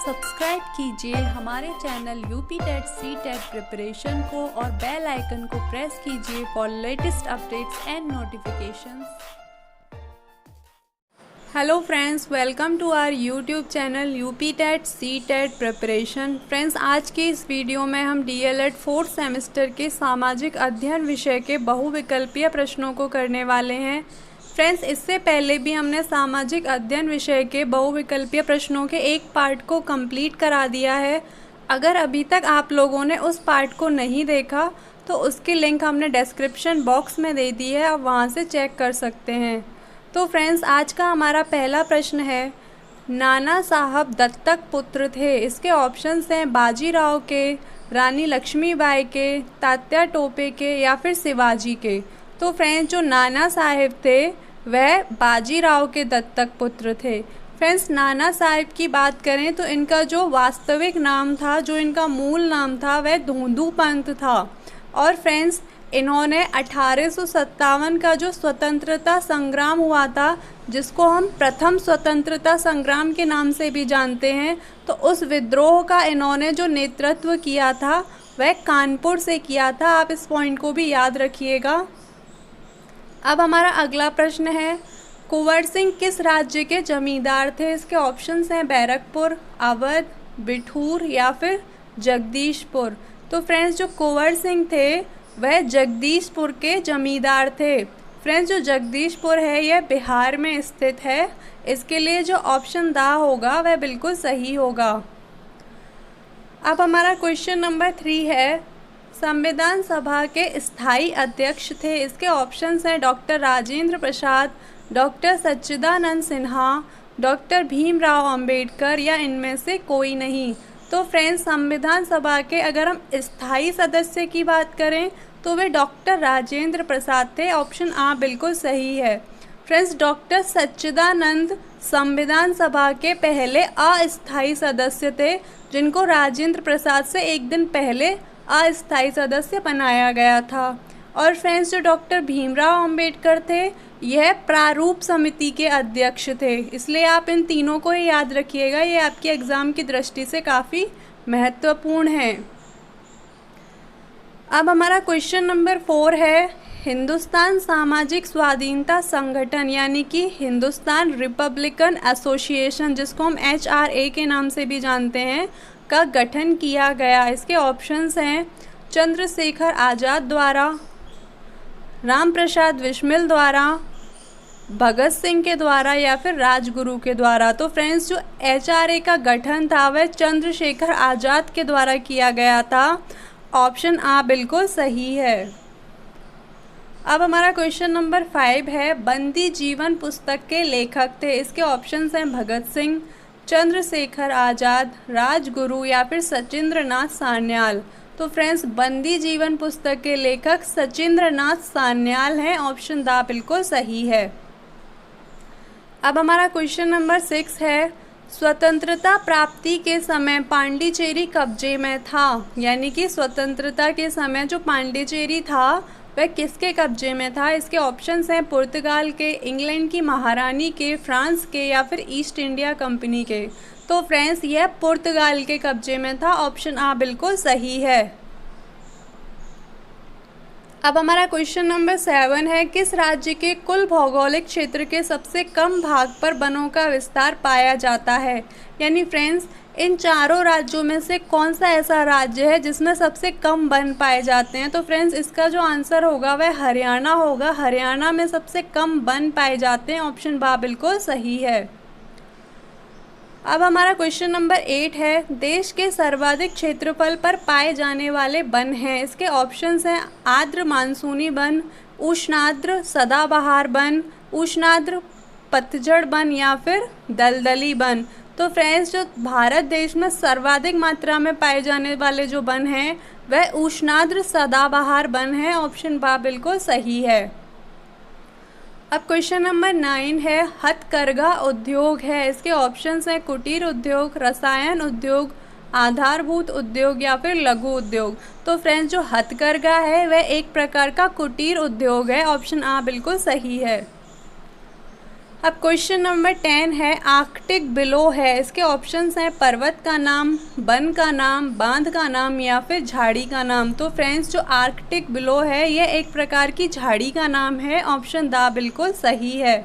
Subscribe कीजिए हमारे channel UP TET C TET preparation को और बेल आइकन को प्रेस कीजिए for latest updates and notifications. Hello friends, welcome to our YouTube channel UP TET C TET preparation. Friends, आज की इस video में हम डीएलएड 4th सेमेस्टर के सामाजिक अध्ययन विषय के बहुविकल्पीय प्रश्नों को करने वाले हैं। फ्रेंड्स, इससे पहले भी हमने सामाजिक अध्ययन विषय के बहुविकल्पीय प्रश्नों के एक पार्ट को कंप्लीट करा दिया है। अगर अभी तक आप लोगों ने उस पार्ट को नहीं देखा तो उसकी लिंक हमने डिस्क्रिप्शन बॉक्स में दे दी है, आप वहां से चेक कर सकते हैं। तो फ्रेंड्स, आज का हमारा पहला प्रश्न है, नाना साहब दत्तक पुत्र थे। इसके ऑप्शंस हैं बाजीराव के, रानी लक्ष्मीबाई के, तात्या टोपे के या फिर शिवाजी के। तो फ्रेंड्स, जो नाना साहब थे वह बाजीराव के दत्तक पुत्र थे। फ्रेंड्स, नाना साहब की बात करें तो इनका जो वास्तविक नाम था, जो इनका मूल नाम था, वह धोंदू पंत था। और फ्रेंड्स, इन्होंने 1857 का जो स्वतंत्रता संग्राम हुआ था, जिसको हम प्रथम स्वतंत्रता संग्राम के नाम से भी जानते हैं, तो उस विद्रोह का इन्होंने जो नेतृत्व किया था वह कानपुर से किया था। आप इस पॉइंट को भी याद रखिएगा। अब हमारा अगला प्रश्न है, कुंवर सिंह किस राज्य के जमींदार थे। इसके ऑप्शंस हैं बैरकपुर, अवध, बिठूर या फिर जगदीशपुर। तो फ्रेंड्स, जो कुंवर सिंह थे वह जगदीशपुर के जमींदार थे। फ्रेंड्स, जो जगदीशपुर है यह बिहार में स्थित है। इसके लिए जो ऑप्शन दा होगा वह बिल्कुल सही होगा। अब हमारा क्वेश्चन नंबर 3 है, संविधान सभा के स्थायी अध्यक्ष थे। इसके ऑप्शंस हैं डॉक्टर राजेंद्र प्रसाद, डॉक्टर सच्चिदानंद सिन्हा, डॉक्टर भीमराव अंबेडकर या इनमें से कोई नहीं। तो फ्रेंड्स, संविधान सभा के अगर हम स्थायी सदस्य की बात करें तो वे डॉक्टर राजेंद्र प्रसाद थे। ऑप्शन आ बिल्कुल सही है। फ्रेंड्स, डॉक्टर सच्चिदानंद संविधान सभा के पहले अस्थायी सदस्य थे, जिनको राजेंद्र प्रसाद से एक दिन पहले अस्थायी सदस्य बनाया गया था। और फ्रेंड्स, जो डॉक्टर भीमराव अंबेडकर थे यह प्रारूप समिति के अध्यक्ष थे। इसलिए आप इन तीनों को ही याद रखिएगा, ये आपके एग्ज़ाम की दृष्टि से काफ़ी महत्वपूर्ण है। अब हमारा क्वेश्चन नंबर 4 है, हिंदुस्तान सामाजिक स्वाधीनता संगठन यानी कि हिंदुस्तान रिपब्लिकन एसोसिएशन, जिसको हम HRA के नाम से भी जानते हैं, का गठन किया गया। इसके ऑप्शंस हैं चंद्रशेखर आज़ाद द्वारा, राम प्रसाद बिस्मिल द्वारा, भगत सिंह के द्वारा या फिर राजगुरु के द्वारा। तो फ्रेंड्स, जो HRA का गठन था वह चंद्रशेखर आज़ाद के द्वारा किया गया था। ऑप्शन आ बिल्कुल सही है। अब हमारा क्वेश्चन नंबर 5 है, बंदी जीवन पुस्तक के लेखक थे। इसके ऑप्शंस हैं भगत सिंह, चंद्रशेखर आज़ाद, राजगुरु या फिर सचिंद्रनाथ सान्याल। तो फ्रेंड्स, बंदी जीवन पुस्तक के लेखक सचिंद्रनाथ सान्याल हैं। ऑप्शन दा बिल्कुल सही है। अब हमारा क्वेश्चन नंबर 6 है, स्वतंत्रता प्राप्ति के समय पांडिचेरी कब्जे में था। यानी कि स्वतंत्रता के समय जो पांडिचेरी था वह किसके कब्जे में था। इसके ऑप्शंस हैं पुर्तगाल के, इंग्लैंड की महारानी के, फ्रांस के या फिर ईस्ट इंडिया कंपनी के। तो फ्रेंड्स, यह पुर्तगाल के कब्जे में था। ऑप्शन आ बिल्कुल सही है। अब हमारा क्वेश्चन नंबर 7 है, किस राज्य के कुल भौगोलिक क्षेत्र के सबसे कम भाग पर वनों का विस्तार पाया जाता है। यानी फ्रेंड्स, इन चारों राज्यों में से कौन सा ऐसा राज्य है जिसमें सबसे कम वन पाए जाते हैं। तो फ्रेंड्स, इसका जो आंसर होगा वह हरियाणा होगा। हरियाणा में सबसे कम वन पाए जाते हैं। ऑप्शन बा बिल्कुल सही है। अब हमारा क्वेश्चन नंबर 8 है, देश के सर्वाधिक क्षेत्रफल पर पाए जाने वाले वन हैं। इसके ऑप्शंस हैं आर्द्र मानसूनी वन, उष्णार्द्र सदाबहार वन, उष्णार्द्र पतझड़ वन या फिर दलदली वन। तो फ्रेंड्स, जो भारत देश में सर्वाधिक मात्रा में पाए जाने वाले जो वन हैं वह उष्णार्द्र सदाबहार वन है। ऑप्शन बा बिल्कुल सही है। अब क्वेश्चन नंबर 9 है, हथकरघा उद्योग है। इसके ऑप्शंस हैं कुटीर उद्योग, रसायन उद्योग, आधारभूत उद्योग या फिर लघु उद्योग। तो फ्रेंड्स, जो हथकरघा है वह एक प्रकार का कुटीर उद्योग है। ऑप्शन आ बिल्कुल सही है। अब क्वेश्चन नंबर 10 है आर्कटिक बिलो है। इसके ऑप्शंस हैं पर्वत का नाम, वन का नाम, बांध का नाम या फिर झाड़ी का नाम। तो फ्रेंड्स जो आर्कटिक बिलो है यह एक प्रकार की झाड़ी का नाम है। ऑप्शन द बिल्कुल सही है।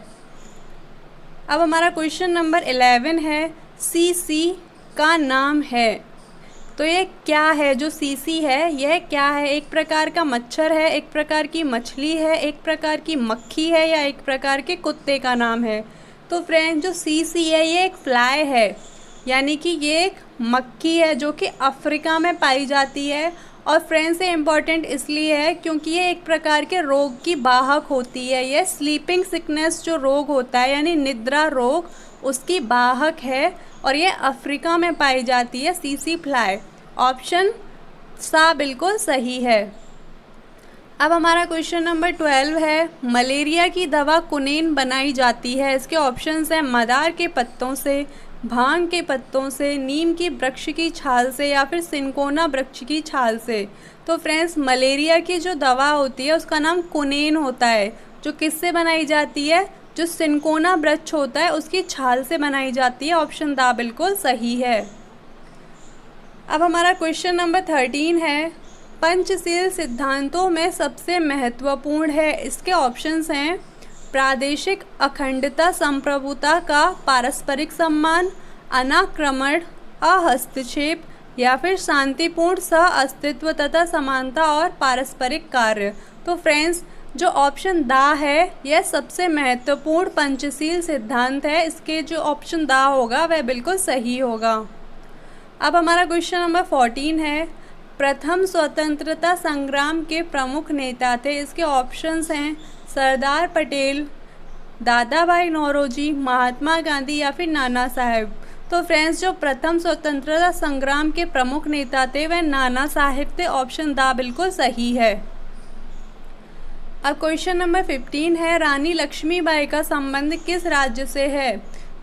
अब हमारा क्वेश्चन नंबर 11 है सीसी का नाम है। तो ये क्या है? जो सीसी है यह क्या है? एक प्रकार का मच्छर है, एक प्रकार की मछली है, एक प्रकार की मक्खी है या एक प्रकार के कुत्ते का नाम है? तो फ्रेंड्स जो सीसी है ये एक फ्लाई है, यानी कि ये एक मक्खी है जो कि अफ्रीका में पाई जाती है। और फ्रेंड्स ये इम्पॉर्टेंट इसलिए है क्योंकि ये एक प्रकार के रोग की वाहक होती है। ये स्लीपिंग सिकनेस जो रोग होता है यानी निद्रा रोग, उसकी वाहक है और ये अफ्रीका में पाई जाती है सीसी फ्लाई। ऑप्शन सा बिल्कुल सही है। अब हमारा क्वेश्चन नंबर 12 है मलेरिया की दवा कुनेन बनाई जाती है। इसके ऑप्शंस हैं मदार के पत्तों से, भांग के पत्तों से, नीम की वृक्ष की छाल से या फिर सिनकोना वृक्ष की छाल से। तो फ्रेंड्स मलेरिया की जो दवा होती है उसका नाम कुनेन होता है, जो किससे बनाई जाती है? जो सिनकोना वृक्ष होता है उसकी छाल से बनाई जाती है। ऑप्शन द बिल्कुल सही है। अब हमारा क्वेश्चन नंबर 13 है पंचशील सिद्धांतों में सबसे महत्वपूर्ण है। इसके ऑप्शंस हैं प्रादेशिक अखंडता संप्रभुता का पारस्परिक सम्मान, अनाक्रमण, अहस्तक्षेप या फिर शांतिपूर्ण सह अस्तित्व तथा समानता और पारस्परिक कार्य। तो फ्रेंड्स जो ऑप्शन द है यह सबसे महत्वपूर्ण पंचशील सिद्धांत है। इसके जो ऑप्शन द होगा वह बिल्कुल सही होगा। अब हमारा क्वेश्चन नंबर 14 है प्रथम स्वतंत्रता संग्राम के प्रमुख नेता थे। इसके ऑप्शंस हैं सरदार पटेल, दादा भाई नौरोजी, महात्मा गांधी या फिर नाना साहेब। तो फ्रेंड्स जो प्रथम स्वतंत्रता संग्राम के प्रमुख नेता थे वह नाना साहेब थे। ऑप्शन द बिल्कुल सही है। अब क्वेश्चन नंबर 15 है रानी लक्ष्मीबाई का संबंध किस राज्य से है?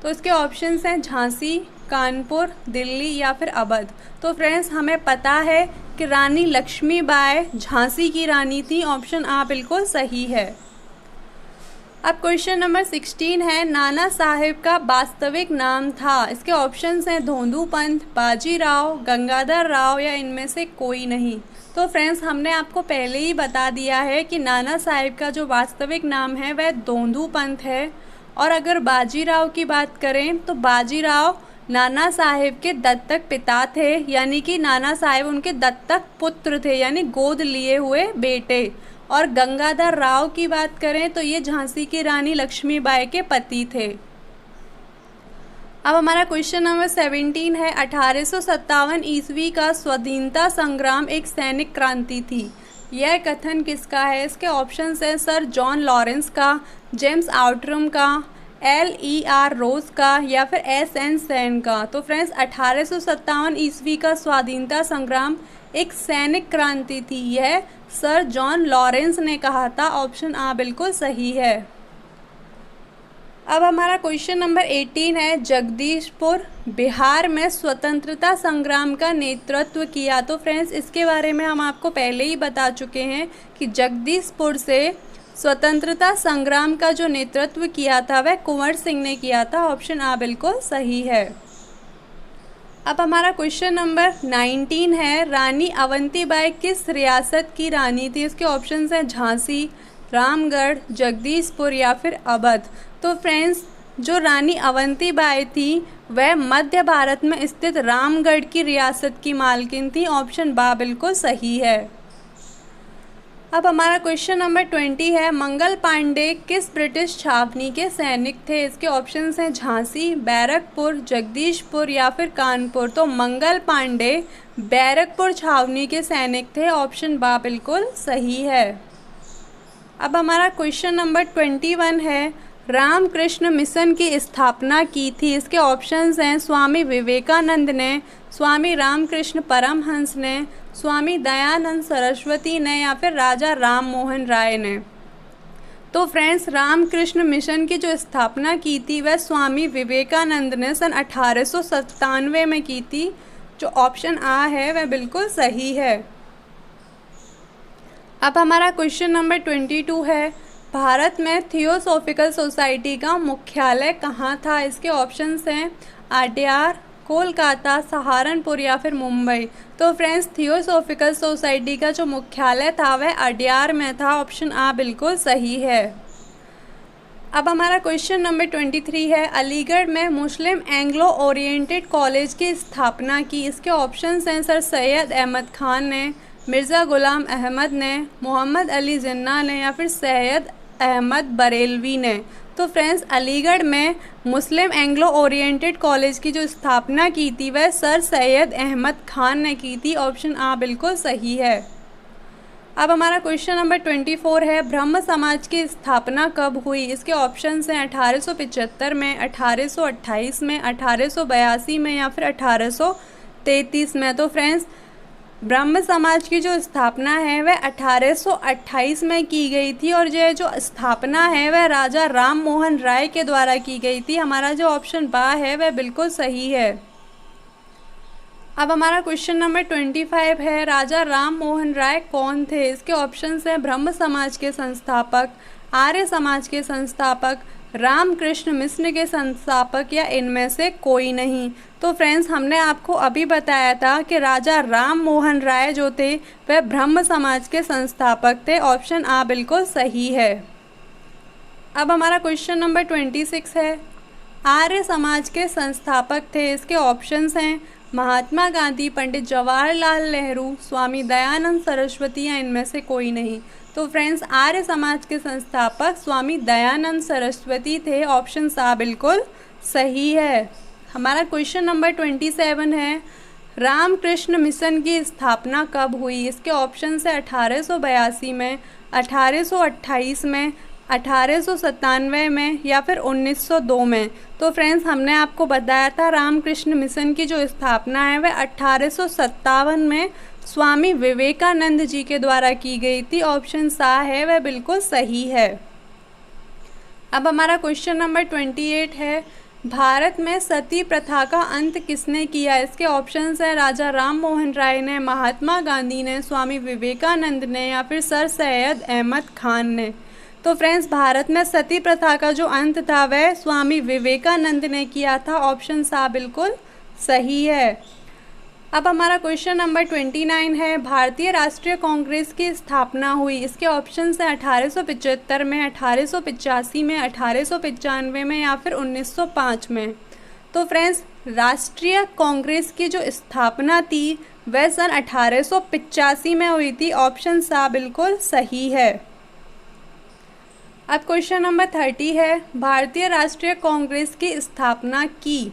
तो इसके ऑप्शंस हैं झांसी, कानपुर, दिल्ली या फिर अवध। तो फ्रेंड्स हमें पता है कि रानी लक्ष्मीबाई झांसी की रानी थी। ऑप्शन आ बिल्कुल सही है। अब क्वेश्चन नंबर 16 है नाना साहेब का वास्तविक नाम था। इसके ऑप्शंस हैं धोंदू पंत, बाजीराव, गंगाधर राव या इनमें से कोई नहीं। तो फ्रेंड्स हमने आपको पहले ही बता दिया है कि नाना साहेब का जो वास्तविक नाम है वह धोंदू पंत है। और अगर बाजीराव की बात करें तो बाजीराव नाना साहेब के दत्तक पिता थे, यानी कि नाना साहेब उनके दत्तक पुत्र थे यानी गोद लिए हुए बेटे। और गंगाधर राव की बात करें तो ये झांसी की रानी लक्ष्मीबाई के पति थे। अब हमारा क्वेश्चन नंबर 17 है 1857 ईस्वी का स्वाधीनता संग्राम एक सैनिक क्रांति थी। यह कथन किसका है? इसके ऑप्शंस हैं सर जॉन लॉरेंस का, जेम्स आउटरम का, LER रोज का या फिर SN सेन का। तो फ्रेंड्स 1857 ईस्वी का स्वाधीनता संग्राम एक सैनिक क्रांति थी, यह सर जॉन लॉरेंस ने कहा था। ऑप्शन आ बिल्कुल सही है। अब हमारा क्वेश्चन नंबर 18 है जगदीशपुर बिहार में स्वतंत्रता संग्राम का नेतृत्व किया। तो फ्रेंड्स इसके बारे में हम आपको पहले ही बता चुके हैं कि जगदीशपुर से स्वतंत्रता संग्राम का जो नेतृत्व किया था वह कुंवर सिंह ने किया था। ऑप्शन आ बिल्कुल सही है। अब हमारा क्वेश्चन नंबर 19 है रानी अवंतीबाई किस रियासत की रानी थी? इसके ऑप्शंस हैं झांसी, रामगढ़, जगदीशपुर या फिर अवध। तो फ्रेंड्स जो रानी अवंतीबाई थी वह मध्य भारत में स्थित रामगढ़ की रियासत की मालकिन थी। ऑप्शन बा बिल्कुल सही है। अब हमारा क्वेश्चन नंबर 20 है मंगल पांडे किस ब्रिटिश छावनी के सैनिक थे? इसके ऑप्शंस हैं झांसी, बैरकपुर, जगदीशपुर या फिर कानपुर। तो मंगल पांडे बैरकपुर छावनी के सैनिक थे। ऑप्शन बा बिल्कुल सही है। अब हमारा क्वेश्चन नंबर 21 है रामकृष्ण मिशन की स्थापना की थी। इसके ऑप्शंस हैं स्वामी विवेकानंद ने, स्वामी रामकृष्ण परमहंस ने, स्वामी दयानंद सरस्वती ने या फिर राजा राम मोहन राय ने। तो फ्रेंड्स रामकृष्ण मिशन की जो स्थापना की थी वह स्वामी विवेकानंद ने सन 1897 में की थी। जो ऑप्शन आ है वह बिल्कुल सही है। अब हमारा क्वेश्चन नंबर 22 है भारत में थियोसॉफिकल सोसाइटी का मुख्यालय कहाँ था? इसके ऑप्शंस हैं अड्यार, कोलकाता, सहारनपुर या फिर मुंबई। तो फ्रेंड्स, थियोसॉफिकल सोसाइटी का जो मुख्यालय था वह अड्यार में था। ऑप्शन आ बिल्कुल सही है। अब हमारा क्वेश्चन नंबर 23 है, अलीगढ़ में मुस्लिम एंग्लो ओरिएंटेड कॉलेज की स्थापना की। इसके ऑप्शंस हैं सर सैयद अहमद खान ने, मिर्ज़ा ग़ुलाम अहमद ने, मोहम्मद अली जिन्ना ने या फिर सैयद अहमद बरेलवी ने। तो फ्रेंड्स, अलीगढ़ में मुस्लिम एंग्लो ओरिएंटेड कॉलेज की जो स्थापना की थी वह सर सैयद अहमद खान ने की थी। ऑप्शन आ बिल्कुल सही है। अब हमारा क्वेश्चन नंबर 24 है, ब्रह्म समाज की स्थापना कब हुई? इसके ऑप्शंस हैं 1875 में, 1828 में, 1882 में या फिर 1833 में। तो फ्रेंड्स, ब्रह्म समाज की जो स्थापना है वह 1828 में की गई थी और यह जो स्थापना है वह राजा राम मोहन राय के द्वारा की गई थी। हमारा जो ऑप्शन बा है वह बिल्कुल सही है। अब हमारा क्वेश्चन नंबर 25 है, राजा राम मोहन राय कौन थे? इसके ऑप्शंस हैं ब्रह्म समाज के संस्थापक, आर्य समाज के संस्थापक, रामकृष्ण मिशन के संस्थापक या इनमें से कोई नहीं। तो फ्रेंड्स, हमने आपको अभी बताया था कि राजा राम मोहन राय जो थे वह ब्रह्म समाज के संस्थापक थे। ऑप्शन आ बिल्कुल सही है। अब हमारा क्वेश्चन नंबर 26 है, आर्य समाज के संस्थापक थे। इसके ऑप्शंस हैं महात्मा गांधी, पंडित जवाहरलाल नेहरू, स्वामी दयानंद सरस्वती या इनमें से कोई नहीं। तो फ्रेंड्स, आर्य समाज के संस्थापक स्वामी दयानंद सरस्वती थे। ऑप्शन सा बिल्कुल सही है। हमारा क्वेश्चन नंबर 27 है, रामकृष्ण मिशन की स्थापना कब हुई? इसके ऑप्शन है 1882 में, 1828 में, 1897 में या फिर 1902 में। तो फ्रेंड्स, हमने आपको बताया था रामकृष्ण मिशन की जो स्थापना है वह 1857 में स्वामी विवेकानंद जी के द्वारा की गई थी। ऑप्शन सा है वह बिल्कुल सही है। अब हमारा क्वेश्चन नंबर 28 है, भारत में सती प्रथा का अंत किसने किया? इसके ऑप्शंस हैं राजा राम मोहन राय ने, महात्मा गांधी ने, स्वामी विवेकानंद ने या फिर सर सैयद अहमद खान ने। तो फ्रेंड्स, भारत में सती प्रथा का जो अंत था वह स्वामी विवेकानंद ने किया था। ऑप्शन सा बिल्कुल सही है। अब हमारा क्वेश्चन नंबर 29 है, भारतीय राष्ट्रीय कांग्रेस की स्थापना हुई। इसके ऑप्शंस हैं 1875 में, 1885 में, 1895 में या फिर 1905 में। तो फ्रेंड्स, राष्ट्रीय कांग्रेस की जो स्थापना थी वह सन 1885 में हुई थी। ऑप्शन सा बिल्कुल सही है। अब क्वेश्चन नंबर 30 है, भारतीय राष्ट्रीय कांग्रेस की स्थापना की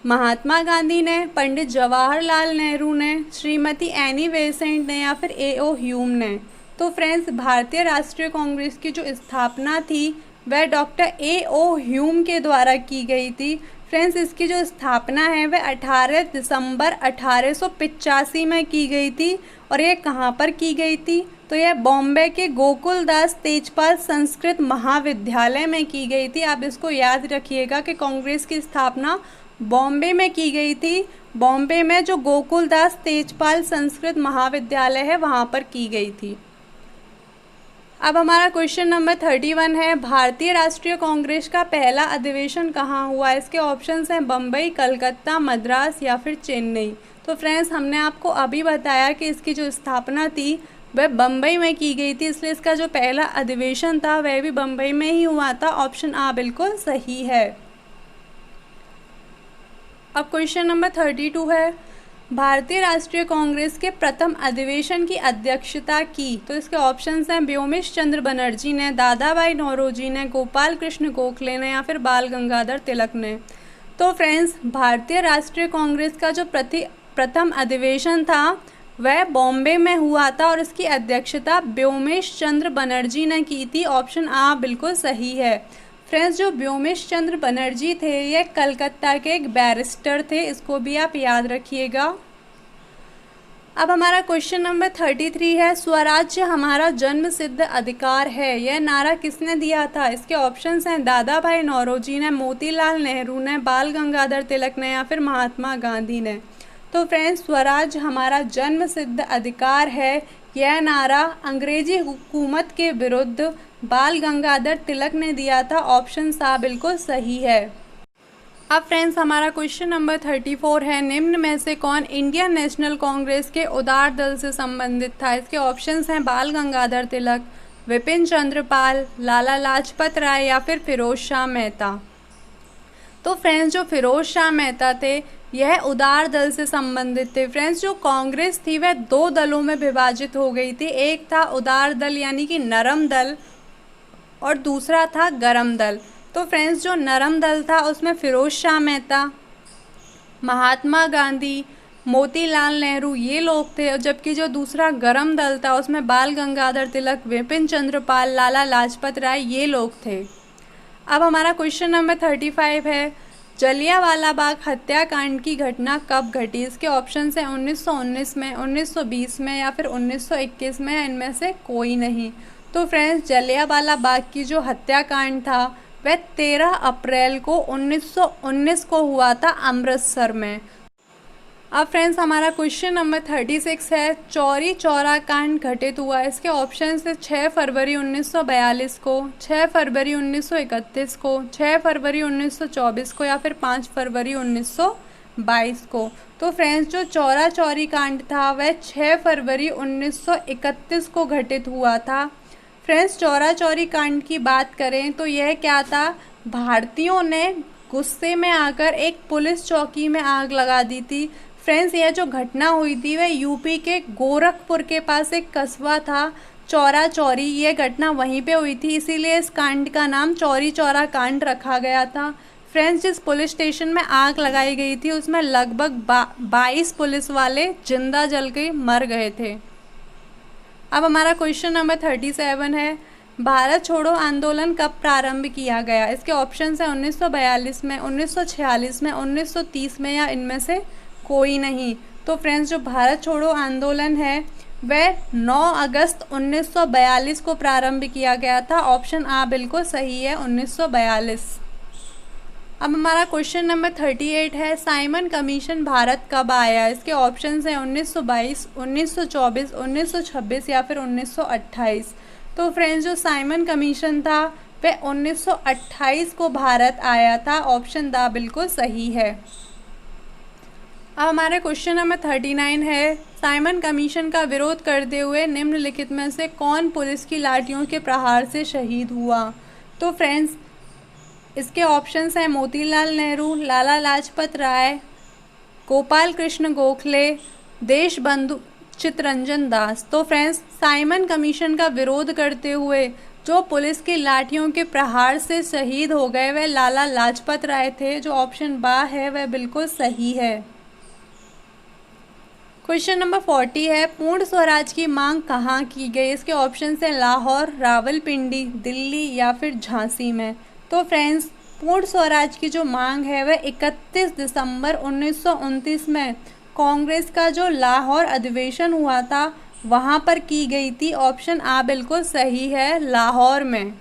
महात्मा गांधी ने, पंडित जवाहरलाल नेहरू ने, श्रीमती एनी बेसेंट ने या फिर ए.ओ. ह्यूम ने। तो फ्रेंड्स, भारतीय राष्ट्रीय कांग्रेस की जो स्थापना थी वह डॉक्टर ए.ओ. ह्यूम के द्वारा की गई थी। फ्रेंड्स, इसकी जो स्थापना है वह 18 दिसंबर 1885 में की गई थी और ये कहाँ पर की गई थी? तो यह बॉम्बे के गोकुलदास तेजपाल संस्कृत महाविद्यालय में की गई थी। आप इसको याद रखिएगा कि कांग्रेस की स्थापना बॉम्बे में की गई थी। बॉम्बे में जो गोकुलदास तेजपाल संस्कृत महाविद्यालय है वहाँ पर की गई थी। अब हमारा क्वेश्चन नंबर 31 है, भारतीय राष्ट्रीय कांग्रेस का पहला अधिवेशन कहाँ हुआ? इसके ऑप्शंस हैं बम्बई, कलकत्ता, मद्रास या फिर चेन्नई। तो फ्रेंड्स, हमने आपको अभी बताया कि इसकी जो स्थापना थी वह बम्बई में की गई थी, इसलिए इसका जो पहला अधिवेशन था वह भी बम्बई में ही हुआ था। ऑप्शन आ बिल्कुल सही है। अब क्वेश्चन नंबर 32 है, भारतीय राष्ट्रीय कांग्रेस के प्रथम अधिवेशन की अध्यक्षता की। तो इसके ऑप्शंस हैं व्योमेश चंद्र बनर्जी ने, दादा भाई नौरोजी ने, गोपाल कृष्ण गोखले ने या फिर बाल गंगाधर तिलक ने। तो फ्रेंड्स, भारतीय राष्ट्रीय कांग्रेस का जो प्रथम अधिवेशन था वह बॉम्बे में हुआ था और इसकी अध्यक्षता व्योमेश चंद्र बनर्जी ने की थी। ऑप्शन आ बिल्कुल सही है। फ्रेंड्स, जो व्योमेश चंद्र बनर्जी थे ये कलकत्ता के एक बैरिस्टर थे, इसको भी आप याद रखिएगा। अब हमारा क्वेश्चन नंबर 33 है, स्वराज्य हमारा जन्म सिद्ध अधिकार है, यह नारा किसने दिया था? इसके ऑप्शंस हैं दादा भाई नौरोजी ने, मोतीलाल नेहरू ने, बाल गंगाधर तिलक ने या फिर महात्मा गांधी ने। तो फ्रेंड्स, स्वराज हमारा जन्म सिद्ध अधिकार है, यह नारा अंग्रेजी हुकूमत के विरुद्ध बाल गंगाधर तिलक ने दिया था। ऑप्शन सा बिल्कुल सही है। अब फ्रेंड्स हमारा क्वेश्चन नंबर 34 है, निम्न में से कौन इंडियन नेशनल कांग्रेस के उदार दल से संबंधित था। इसके ऑप्शंस हैं बाल गंगाधर तिलक, विपिन चंद्र पाल, लाला लाजपत राय या फिर फिरोज शाह मेहता। तो फ्रेंड्स जो फिरोज शाह मेहता थे यह उदार दल से संबंधित थे। फ्रेंड्स जो कांग्रेस थी वह दो दलों में विभाजित हो गई थी, एक था उदार दल यानी कि नरम दल और दूसरा था गरम दल। तो फ्रेंड्स जो नरम दल था उसमें फिरोज शाह मेहता, महात्मा गांधी, मोतीलाल नेहरू ये लोग थे, और जबकि जो दूसरा गरम दल था उसमें बाल गंगाधर तिलक, विपिन चंद्र पाल, लाला लाजपत राय ये लोग थे। अब हमारा क्वेश्चन नंबर 35 है, जलियांवाला बाग हत्याकांड की घटना कब घटी। इसके ऑप्शन है 1919 में, 1920 में या फिर 1921 में, या इनमें से कोई नहीं। तो फ्रेंड्स जलियांवाला बाग की जो हत्याकांड था वह 13 अप्रैल को 1919 को हुआ था अमृतसर में। अब फ्रेंड्स हमारा क्वेश्चन नंबर 36 है, चौरी चौरा कांड घटित हुआ। इसके ऑप्शन है 6 फरवरी 1942 को, 6 फरवरी 1931 को, 6 फरवरी 1924 को या फिर 5 फरवरी 1922 को। तो फ्रेंड्स जो चौरा चौरी कांड था वह 6 फरवरी 1931 को घटित हुआ था। फ्रेंड्स चौरा चौरी कांड की बात करें तो यह क्या था, भारतीयों ने गुस्से में आकर एक पुलिस चौकी में आग लगा दी थी। फ्रेंड्स यह जो घटना हुई थी वह यूपी के गोरखपुर के पास एक कस्बा था चौरा चौरी, ये घटना वहीं पे हुई थी, इसीलिए इस कांड का नाम चौरी चौरा कांड रखा गया था। फ्रेंड्स जिस पुलिस स्टेशन में आग लगाई गई थी उसमें लगभग 22 पुलिस वाले जिंदा जल के मर गए थे। अब हमारा क्वेश्चन नंबर 37 है, भारत छोड़ो आंदोलन कब प्रारंभ किया गया। इसके ऑप्शन है 1942 में, 1946 में, 1930 में या इनमें से कोई नहीं। तो फ्रेंड्स जो भारत छोड़ो आंदोलन है वह 9 अगस्त 1942 को प्रारंभ किया गया था। ऑप्शन आ बिल्कुल सही है, 1942। अब हमारा क्वेश्चन नंबर 38 है, साइमन कमीशन भारत कब आया। इसके ऑप्शन हैं 1922, 1924, 1926 या फिर 1928। तो फ्रेंड्स जो साइमन कमीशन था वह 1928 को भारत आया था। ऑप्शन दा बिल्कुल सही है। अब हमारा क्वेश्चन नंबर 39 है, साइमन कमीशन का विरोध करते हुए निम्नलिखित में से कौन पुलिस की लाठियों के प्रहार से शहीद हुआ। तो फ्रेंड्स इसके ऑप्शंस हैं मोतीलाल नेहरू, लाला लाजपत राय, गोपाल कृष्ण गोखले, देशबंधु चित्तरंजन दास। तो फ्रेंड्स साइमन कमीशन का विरोध करते हुए जो पुलिस की लाठियों के प्रहार से शहीद हो गए वह लाला लाजपत राय थे। जो ऑप्शन बा है वह बिल्कुल सही है। क्वेश्चन नंबर 40 है, पूर्ण स्वराज की मांग कहाँ की गई। इसके ऑप्शन है लाहौर, रावलपिंडी, दिल्ली या फिर झांसी में। तो फ्रेंड्स पूर्ण स्वराज की जो मांग है वह 31 दिसंबर 1929 में कांग्रेस का जो लाहौर अधिवेशन हुआ था वहाँ पर की गई थी। ऑप्शन आ बिल्कुल सही है, लाहौर में।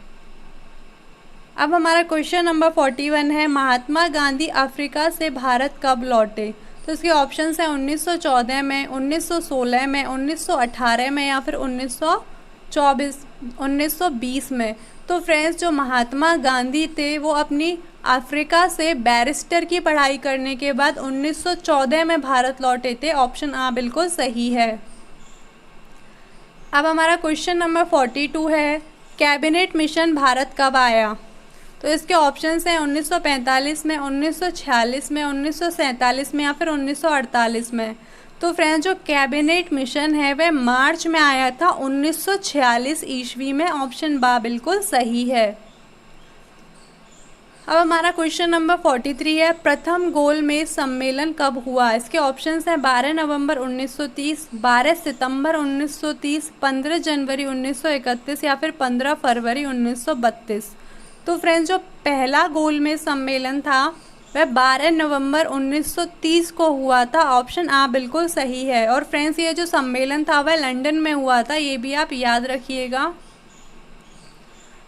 अब हमारा क्वेश्चन नंबर 41 है, महात्मा गांधी अफ्रीका से भारत कब लौटे। तो इसके ऑप्शन हैं 1914 में, 1916 में, 1918 में या फिर 1920 में। तो फ्रेंड्स जो महात्मा गांधी थे वो अपनी अफ्रीका से बैरिस्टर की पढ़ाई करने के बाद 1914 में भारत लौटे थे। ऑप्शन आ बिल्कुल सही है। अब हमारा क्वेश्चन नंबर 42 है, कैबिनेट मिशन भारत कब आया। तो इसके ऑप्शंस हैं 1945 में, 1946 में, 1947 में या फिर 1948 में। तो फ्रेंड्स जो कैबिनेट मिशन है वह मार्च में आया था 1946 ईस्वी में। ऑप्शन बा बिल्कुल सही है। अब हमारा क्वेश्चन नंबर 43 है, प्रथम गोलमेज सम्मेलन कब हुआ। इसके ऑप्शंस हैं 12 नवंबर 1930, 12 सितंबर 1930, 15 जनवरी 1931 या फिर 15 फरवरी 1932। तो फ्रेंड्स जो पहला गोलमेज सम्मेलन था वह 12 नवंबर 1930 को हुआ था। ऑप्शन आ बिल्कुल सही है। और फ्रेंड्स ये जो सम्मेलन था वह लंदन में हुआ था, ये भी आप याद रखिएगा।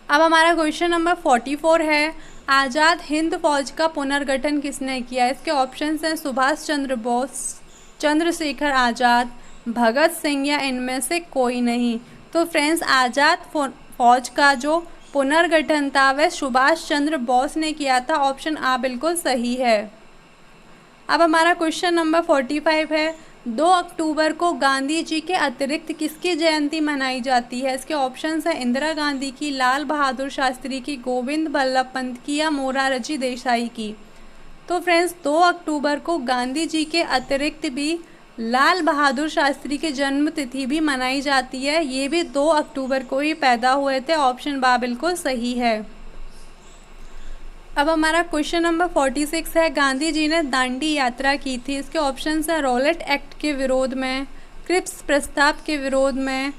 अब हमारा क्वेश्चन नंबर 44 है, आज़ाद हिंद फौज का पुनर्गठन किसने किया। इसके ऑप्शंस हैं सुभाष चंद्र बोस, चंद्रशेखर आज़ाद, भगत सिंह या इनमें से कोई नहीं। तो फ्रेंड्स आज़ाद फौज का जो पुनर्गठन था वह सुभाष चंद्र बोस ने किया था। ऑप्शन आ बिल्कुल सही है। अब हमारा क्वेश्चन नंबर 45 है, 2 अक्टूबर को गांधी जी के अतिरिक्त किसकी जयंती मनाई जाती है? इसके ऑप्शंस हैं इंदिरा गांधी की, लाल बहादुर शास्त्री की, गोविंद बल्लभ पंत की या मोरारजी देसाई की। तो फ्रेंड्स 2 अक्टूबर को गांधी जी के अतिरिक्त भी लाल बहादुर शास्त्री की जन्म तिथि भी मनाई जाती है। ये भी 2 अक्टूबर को ही पैदा हुए थे। ऑप्शन बा बिल्कुल सही है। अब हमारा क्वेश्चन नंबर 46 है, गांधी जी ने दांडी यात्रा की थी। इसके ऑप्शंस हैं रॉलेट एक्ट के विरोध में, क्रिप्स प्रस्ताव के विरोध में,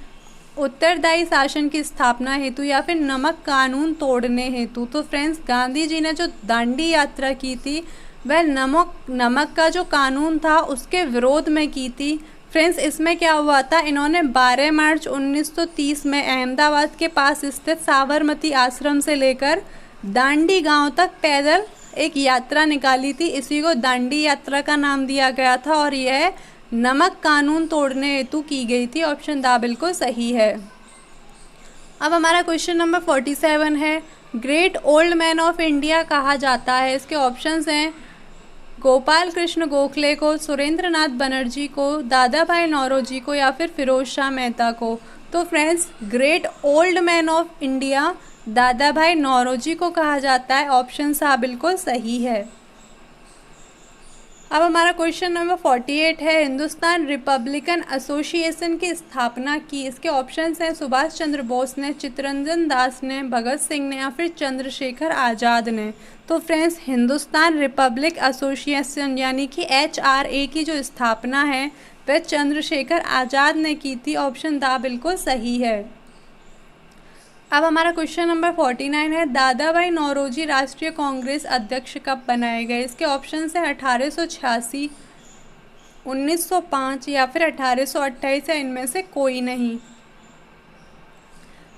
उत्तरदायी शासन की स्थापना हेतु या फिर नमक कानून तोड़ने हेतु। तो फ्रेंड्स गांधी जी ने जो दांडी यात्रा की थी वह नमक का जो कानून था उसके विरोध में की थी। फ्रेंड्स इसमें क्या हुआ था, इन्होंने 12 मार्च 1930 में अहमदाबाद के पास स्थित साबरमती आश्रम से लेकर दांडी गांव तक पैदल एक यात्रा निकाली थी। इसी को दांडी यात्रा का नाम दिया गया था और यह नमक कानून तोड़ने हेतु की गई थी। ऑप्शन दा बिल्कुल सही है। अब हमारा क्वेश्चन नंबर 47 है, great old man of India कहा जाता है। इसके ऑप्शंस हैं गोपाल कृष्ण गोखले को, सुरेंद्र नाथ बनर्जी को, दादा भाई नौरोजी को या फिर फिरोज शाह मेहता को। तो friends great old man of India दादा भाई नौरोजी को कहा जाता है। ऑप्शन सा बिल्कुल सही है। अब हमारा क्वेश्चन नंबर 48 है, हिंदुस्तान रिपब्लिकन एसोसिएशन की स्थापना की। इसके ऑप्शंस हैं सुभाष चंद्र बोस ने, चित्तरंजन दास ने, भगत सिंह ने या फिर चंद्रशेखर आज़ाद ने। तो फ्रेंड्स हिंदुस्तान रिपब्लिक एसोसिएशन यानी कि HRA की जो स्थापना है वह चंद्रशेखर आज़ाद ने की थी। ऑप्शन दा बिल्कुल सही है। अब हमारा क्वेश्चन नंबर 49 है, दादा भाई नौरोजी राष्ट्रीय कांग्रेस अध्यक्ष कब बनाए गए? इसके ऑप्शन है 1886, 1905 या फिर 1828 या इनमें से कोई नहीं।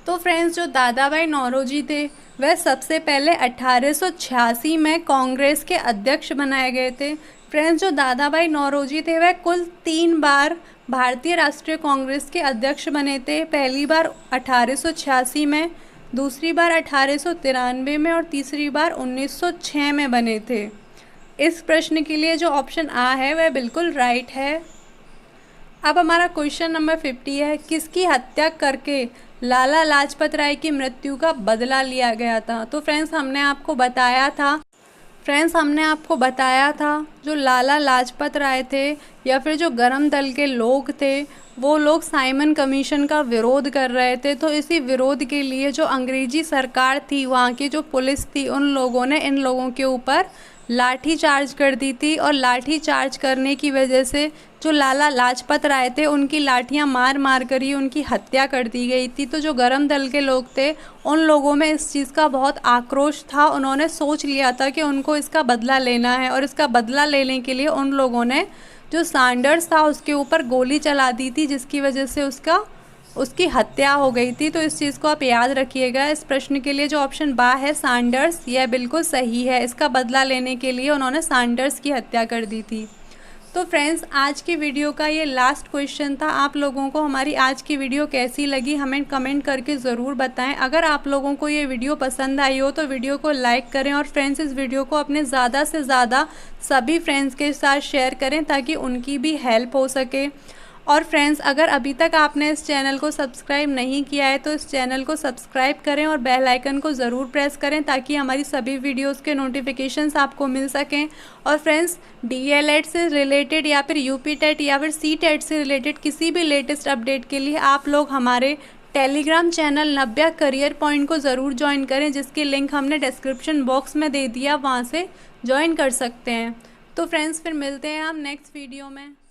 तो फ्रेंड्स जो दादा भाई नौरोजी थे वह सबसे पहले 1886 में कांग्रेस के अध्यक्ष बनाए गए थे। फ्रेंड्स जो दादा भाई नौरोजी थे वह कुल 3 बार भारतीय राष्ट्रीय कांग्रेस के अध्यक्ष बने थे। पहली बार 1886 में, दूसरी बार 1893 में और तीसरी बार 1906 में बने थे। इस प्रश्न के लिए जो ऑप्शन आ है वह बिल्कुल राइट है। अब हमारा क्वेश्चन नंबर 50 है, किसकी हत्या करके लाला लाजपत राय की मृत्यु का बदला लिया गया था? तो फ्रेंड्स हमने आपको बताया था जो लाला लाजपत राय थे या फिर जो गरम दल के लोग थे वो लोग साइमन कमीशन का विरोध कर रहे थे। तो इसी विरोध के लिए जो अंग्रेजी सरकार थी, वहाँ की जो पुलिस थी, उन लोगों ने इन लोगों के ऊपर लाठी चार्ज कर दी थी और लाठी चार्ज करने की वजह से जो लाला लाजपत राय थे उनकी लाठियां मार मार कर ही उनकी हत्या कर दी गई थी। तो जो गरम दल के लोग थे उन लोगों में इस चीज़ का बहुत आक्रोश था। उन्होंने सोच लिया था कि उनको इसका बदला लेना है और इसका बदला लेने के लिए उन लोगों ने जो सैंडर्स था उसके ऊपर गोली चला दी थी, जिसकी वजह से उसकी हत्या हो गई थी। तो इस चीज़ को आप याद रखिएगा। इस प्रश्न के लिए जो ऑप्शन बा है सैंडर्स, यह बिल्कुल सही है। इसका बदला लेने के लिए उन्होंने सैंडर्स की हत्या कर दी थी। तो फ्रेंड्स आज की वीडियो का ये लास्ट क्वेश्चन था। आप लोगों को हमारी आज की वीडियो कैसी लगी हमें कमेंट करके ज़रूर बताएं। अगर आप लोगों को ये वीडियो पसंद आई हो तो वीडियो को लाइक करें और फ्रेंड्स इस वीडियो को अपने ज़्यादा से ज़्यादा सभी फ्रेंड्स के साथ शेयर करें ताकि उनकी भी हेल्प हो सके। और फ्रेंड्स अगर अभी तक आपने इस चैनल को सब्सक्राइब नहीं किया है तो इस चैनल को सब्सक्राइब करें और बेल आइकन को ज़रूर प्रेस करें ताकि हमारी सभी वीडियोस के नोटिफिकेशंस आपको मिल सकें। और फ्रेंड्स DLED से रिलेटेड या फिर UP टेट या फिर CTET से रिलेटेड किसी भी लेटेस्ट अपडेट के लिए आप लोग हमारे टेलीग्राम चैनल नव्या करियर पॉइंट को ज़रूर ज्वाइन करें, जिसकी लिंक हमने डिस्क्रिप्शन बॉक्स में दे दिया, वहाँ से ज्वाइन कर सकते हैं। तो फ्रेंड्स फिर मिलते हैं हम नेक्स्ट वीडियो में।